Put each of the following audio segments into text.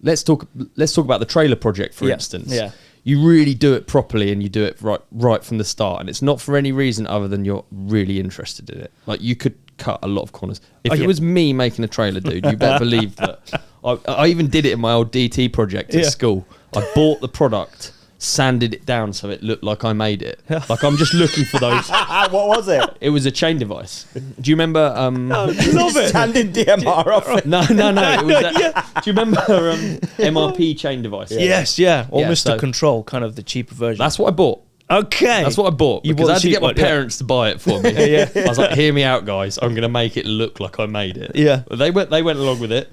let's talk about the trailer project, for instance. Yeah. You really do it properly and you do it right from the start, and it's not for any reason other than you're really interested in it. Like, you could cut a lot of corners. If it was me making a trailer, dude, you better believe that. I even did it in my old DT project at school. I bought the product, sanded it down so it looked like I made it. Like, I'm just looking for those. What was it? It was a chain device. Do you remember? Love it. Standing DMR off it. No. It was do you remember MRP chain device? Yes, yeah. Almost so a control, kind of the cheaper version. That's what I bought. Okay. That's what I bought. You Because bought I had to the get my cheap one, parents to buy it for me. I was like, hear me out, guys. I'm going to make it look like I made it. Yeah. But they went along with it.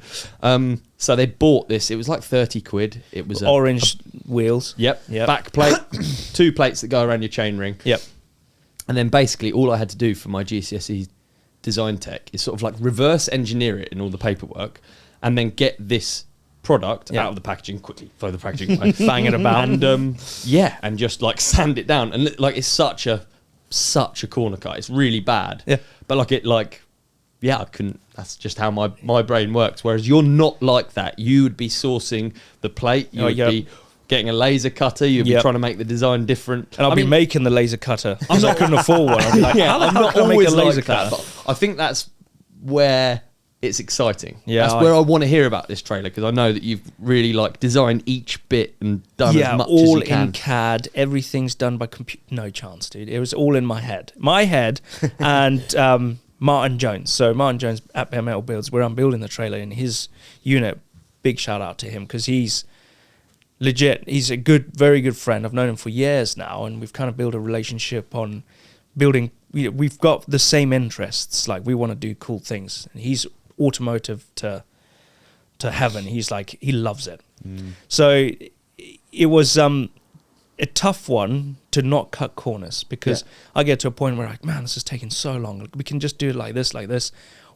So they bought this. It was like 30 quid. It was orange wheels. Yep. Back plate. 2 plates that go around your chain ring. Yep. And then basically all I had to do for my GCSE design tech is sort of like reverse engineer it in all the paperwork and then get this product out of the packaging quickly, throw the packaging away, bang it about, and and just like sand it down, and like it's such a corner cut. It's really bad, but I couldn't. That's just how my brain works. Whereas you're not like that. You would be sourcing the plate. You would be getting a laser cutter. You'd be trying to make the design different. And I'll be making the laser cutter. I couldn't afford one. I'll be like, I'm not always make a laser cutter. I think that's where it's exciting. That's where I want to hear about this trailer, because I know that you've really like designed each bit and done as much as you can. All in CAD. Everything's done by computer. No chance, dude. It was all in my head. And Martin Jones. So Martin Jones at Bare Metal Builds, where I'm building the trailer in his unit. Big shout out to him, because he's legit. He's a very good friend. I've known him for years now, and we've kind of built a relationship on building. We've got the same interests. Like, we want to do cool things. And he's automotive to heaven. He's like, he loves it. So it was a tough one to not cut corners, because I get to a point where like, man, this is taking so long. We can just do it like this,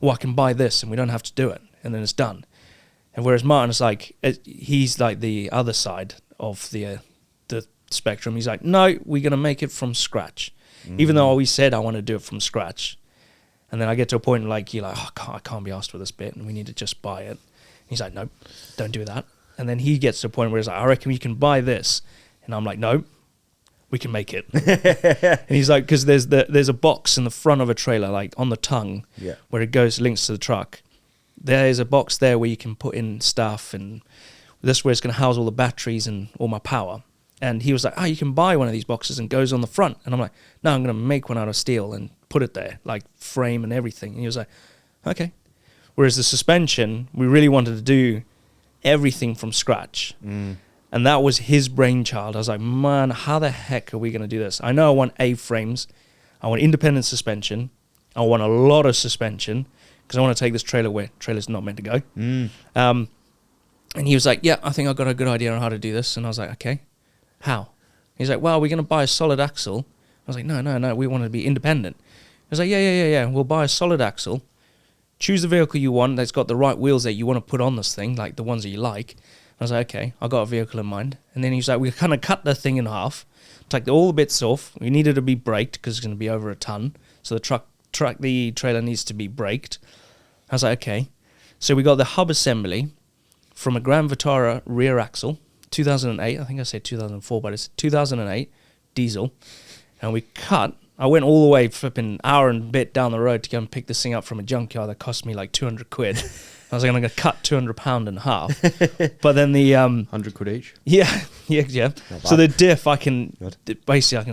or I can buy this and we don't have to do it, and then it's done. And whereas Martin's like, he's like the other side of the spectrum. He's like, no, we're gonna make it from scratch, even though I always said I want to do it from scratch. And then I get to a point like, you're like, I can't be asked for this bit, and we need to just buy it. And he's like, no, don't do that. And then he gets to a point where he's like, I reckon we can buy this. And I'm like, no, we can make it. And he's like, because there's a box in the front of a trailer, like on the tongue, where it links to the truck. There's a box there where you can put in stuff, and this is where it's going to house all the batteries and all my power. And he was like, you can buy one of these boxes and goes on the front. And I'm like, no, I'm going to make one out of steel and put it there, like frame and everything. And he was like, okay. Whereas the suspension, we really wanted to do everything from scratch. And that was his brainchild. I was like, man, how the heck are we going to do this? I know I want A-frames. I want independent suspension. I want a lot of suspension, because I want to take this trailer where trailer's not meant to go. And he was like, yeah, I think I've got a good idea on how to do this. And I was like, okay. How? He's like, well, we're going to buy a solid axle. I was like, no, we want to be independent. He was like, yeah, we'll buy a solid axle. Choose the vehicle you want that's got the right wheels that you want to put on this thing, like the ones that you like. I was like, okay, I got a vehicle in mind. And then he was like, we kind of cut the thing in half, take all the bits off. We needed to be braked because it's going to be over a ton. So the trailer needs to be braked. I was like, okay. So we got the hub assembly from a Grand Vitara rear axle, 2008. I think I said 2004, but it's 2008 diesel. And we I went all the way flipping hour and a bit down the road to go and pick this thing up from a junkyard that cost me like 200 quid. I was going to cut £200 in half. But then the 100 quid each. Yeah. So the diff, I can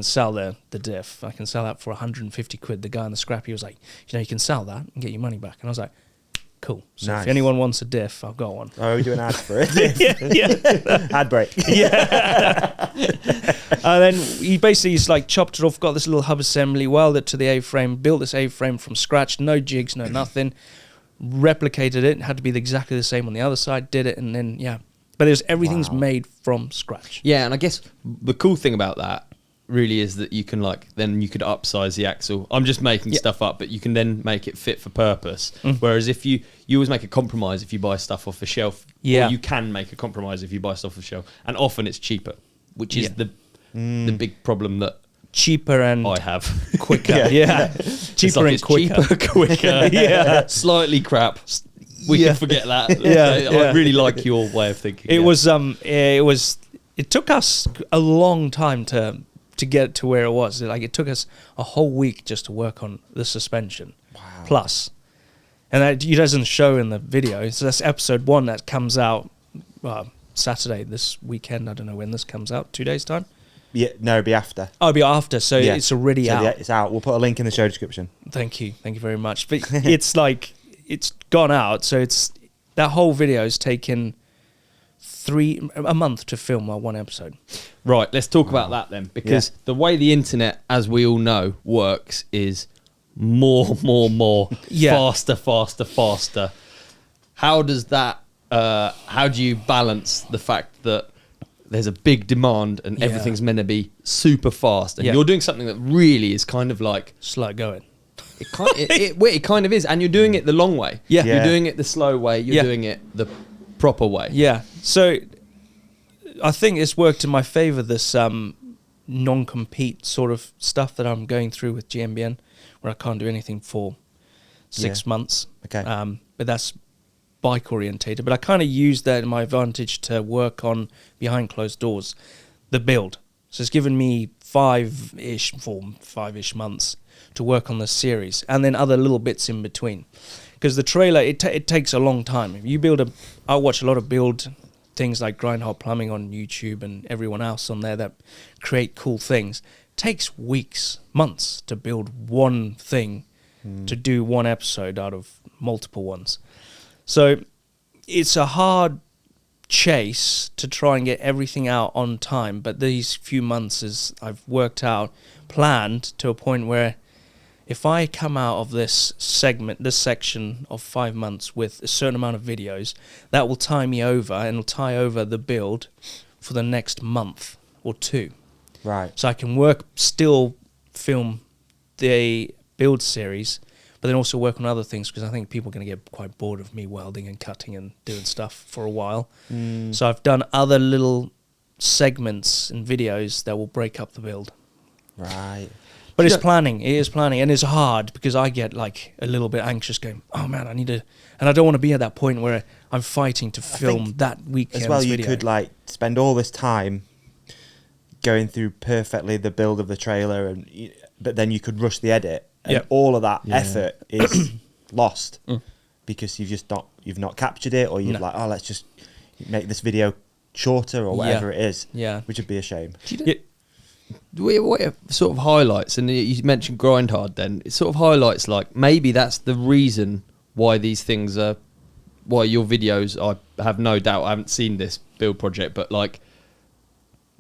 sell the diff. I can sell that for 150 quid. The guy in the scrappy was like, you can sell that and get your money back. And I was like, cool. So if anyone wants a diff, I've got one. Oh, we're doing ads for it. yeah. Ad break. Yeah. And then he's like chopped it off, got this little hub assembly, welded it to the A-frame, built this A-frame from scratch, no jigs, no nothing, replicated it, had to be exactly the same on the other side, did it, and then, But everything's made from scratch. Yeah, and I guess the cool thing about that really is that you can then you could upsize the axle. I'm just making stuff up, but you can then make it fit for purpose. Whereas if you always make a compromise if you buy stuff off the shelf, or you can make a compromise if you buy stuff off the shelf, and often it's cheaper, which is the big problem that cheaper and I have quicker. Cheaper and quicker. Cheaper, quicker. Slightly crap. we Yeah. can forget that. Yeah, I yeah. really like your way of thinking. It took us a long time to get to where it was. Like, it took us a whole week just to work on the suspension. Wow. Plus, and that it doesn't show in the video. So that's episode 1 that comes out Saturday this weekend. I don't know when this comes out. 2 days time. Yeah, no, it'll be after. Oh, it'll be after. So Yeah. it's already So out. it's out. We'll put a link in the show description. Thank you very much. But it's like, it's gone out. So it's that whole video is taken a month to film one episode. Right, let's talk about that then, because the way the internet, as we all know, works is more, Yeah. faster. How does that? How do you balance the fact that there's a big demand and Yeah. everything's meant to be super fast, and Yeah. you're doing something that really is kind of like Slow going. it kind of is, and you're doing it the long way. Yeah. Yeah. You're doing it the slow way. You're Yeah. doing it the proper way. Yeah. So I think it's worked in my favor, this non-compete sort of stuff that I'm going through with GMBN, where I can't do anything for 6 months. Okay. But that's bike orientated. But I kind of used that in my advantage to work on behind closed doors, the build. So it's given me 5-ish months to work on the series, and then other little bits in between. Because the trailer, it takes a long time. If you I watch a lot of build things like Grindhard Plumbing on YouTube and everyone else on there that create cool things. It takes weeks, months to build one thing, to do one episode out of multiple ones. So it's a hard chase to try and get everything out on time. But these few months I've worked out, planned to a point where if I come out of this section of 5 months with a certain amount of videos, that will tie me over and will tie over the build for the next month or 2. Right. So I can still film the build series, but then also work on other things, because I think people are going to get quite bored of me welding and cutting and doing stuff for a while. So I've done other little segments and videos that will break up the build. Right. But it's planning. It is planning, and it's hard because I get like a little bit anxious, going, "Oh man, I need to," and I don't want to be at that point where I'm fighting to film that weekend's As well, you video. could like spend all this time going through perfectly the build of the trailer, but then you could rush the edit, and Yep. all of that effort is lost because you've not captured it, or you've No. let's just make this video shorter or whatever it is. Yeah. Which would be a shame. What it sort of highlights, and you mentioned Grindhard, then it sort of highlights like maybe that's the reason why these things are, why your videos, I have no doubt, I haven't seen this build project, but like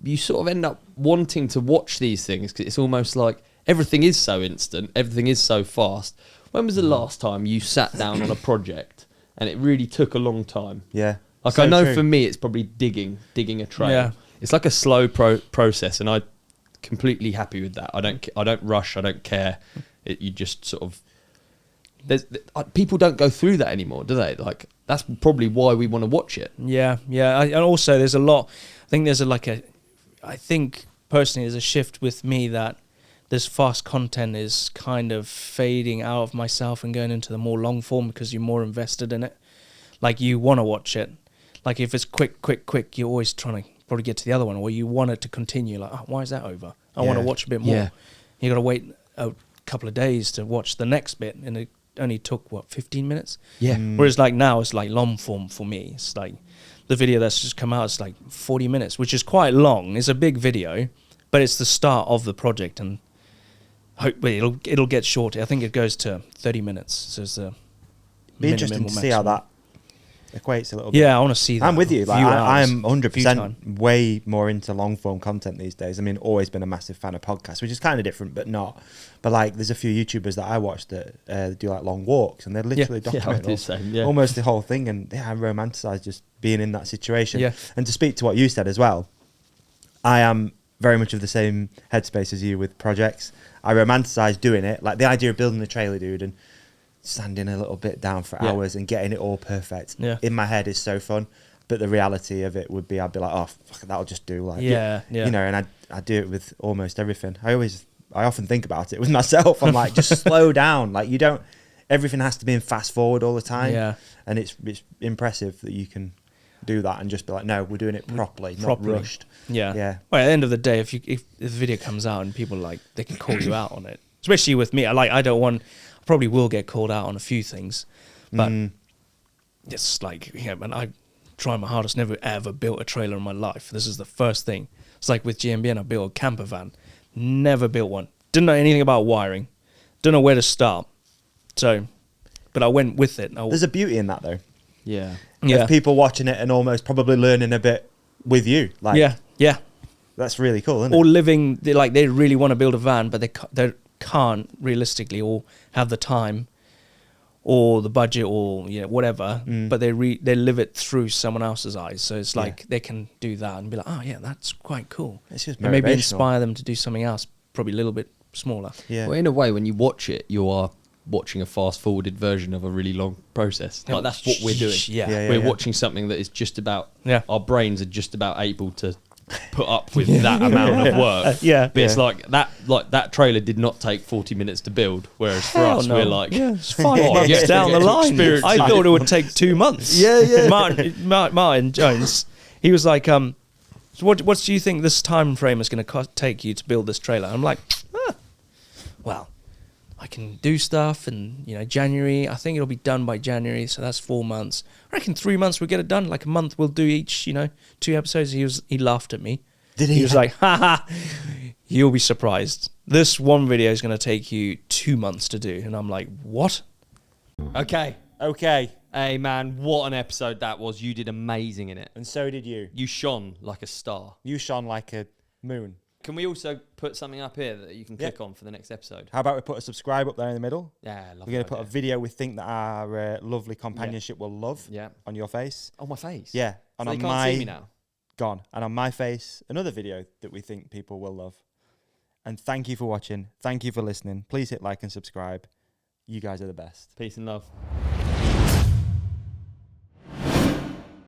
you sort of end up wanting to watch these things because it's almost like everything is so instant, everything is so fast. When was the last time you sat down on a project and it really took a long time? Yeah. Like So I know true. for me, it's probably digging a trail. Yeah. It's like a slow process, and I completely happy with that. I don't rush. I don't care. You just sort of people don't go through that anymore, do they? Like that's probably why we want to watch it. Yeah. And also, there's a lot. I think I think personally, there's a shift with me that this fast content is kind of fading out of myself and going into the more long form because you're more invested in it. Like you want to watch it. Like if it's quick, you're always trying to probably get to the other one, or you want it to continue. Like, why is that over? I want to watch a bit more. Yeah. You got to wait a couple of days to watch the next bit, and it only took 15 minutes. Yeah. Whereas like now it's like long form for me. It's like the video that's just come out is like 40 minutes, which is quite long. It's a big video, but it's the start of the project, and hopefully it'll get shorter. I think it goes to 30 minutes. So it's the Be interesting to see how that equates a little bit. Yeah, I want to see that. I'm with you. Like, Few I hours, am few 100% time. way more into long form content these days. I mean, always been a massive fan of podcasts, which is kind of different, but not. But like, there's a few YouTubers that I watch that do like long walks, and they're literally Yeah, I documenting do the same, yeah. almost the whole thing. And I romanticize just being in that situation. Yeah. And to speak to what you said as well, I am very much of the same headspace as you with projects. I romanticize doing it, like the idea of building a trailer, dude, and standing a little bit down for hours and getting it all perfect in my head is so fun. But the reality of it would be, I'd be like, oh, fuck, that'll just do. Like, you know, and I do it with almost everything. I often think about it with myself. I'm like, just slow down. Like, you don't, everything has to be in fast forward all the time. Yeah. And it's impressive that you can do that and just be like, no, we're doing it properly, not rushed. Yeah. Yeah. Well, at the end of the day, if the video comes out and people like, they can call you out on it. Especially with me, I probably will get called out on a few things, but it's like, yeah, man, I try my hardest. Never ever built a trailer in my life. This is the first thing. It's like with GMBN, I built a camper van. Never built one. Didn't know anything about wiring. Don't know where to start. So, but I went with it. There's a beauty in that though. Yeah. Yeah. Of people watching it and almost probably learning a bit with you. Like, yeah. That's really cool, isn't Or it? living, they really want to build a van, but they can't realistically or have the time or the budget or whatever, but they live it through someone else's eyes. So it's like they can do that and be like, oh yeah, that's quite cool. It's just And maybe motivational. inspire them to do something else, probably a little bit smaller. Yeah. Well, in a way, when you watch it, you are watching a fast-forwarded version of a really long process. Like, that's what we're doing. Yeah. We're watching something that is just about... Yeah. Our brains are just about able to put up with that amount of work. Yeah. But it's like that trailer did not take 40 minutes to build, whereas for Hell us, no. we're like... Yeah, it's 5 months yeah, down the to line. experience I thought it would take 2 months. Yeah. Martin Jones, he was like, so what do you think this time frame is going to take you to build this trailer? I'm like, well, I can do stuff in January. I think it'll be done by January, so that's 4 months. I reckon 3 months we'll get it done. Like a month we'll do each, 2 episodes. He laughed at me. Did he? He was like, haha, you'll be surprised. This one video is going to take you 2 months to do. And I'm like, what? Okay. Okay. Hey, man, what an episode that was. You did amazing in it. And so did you. You shone like a star. You shone like a moon. Can we also put something up here that you can click on for the next episode? How about we put a subscribe up there in the middle? Yeah, love We're going to put a video we think that our lovely companionship will love on your face. On my face? Yeah. So And they on can't see me now? Gone. And on my face, another video that we think people will love. And thank you for watching. Thank you for listening. Please hit like and subscribe. You guys are the best. Peace and love.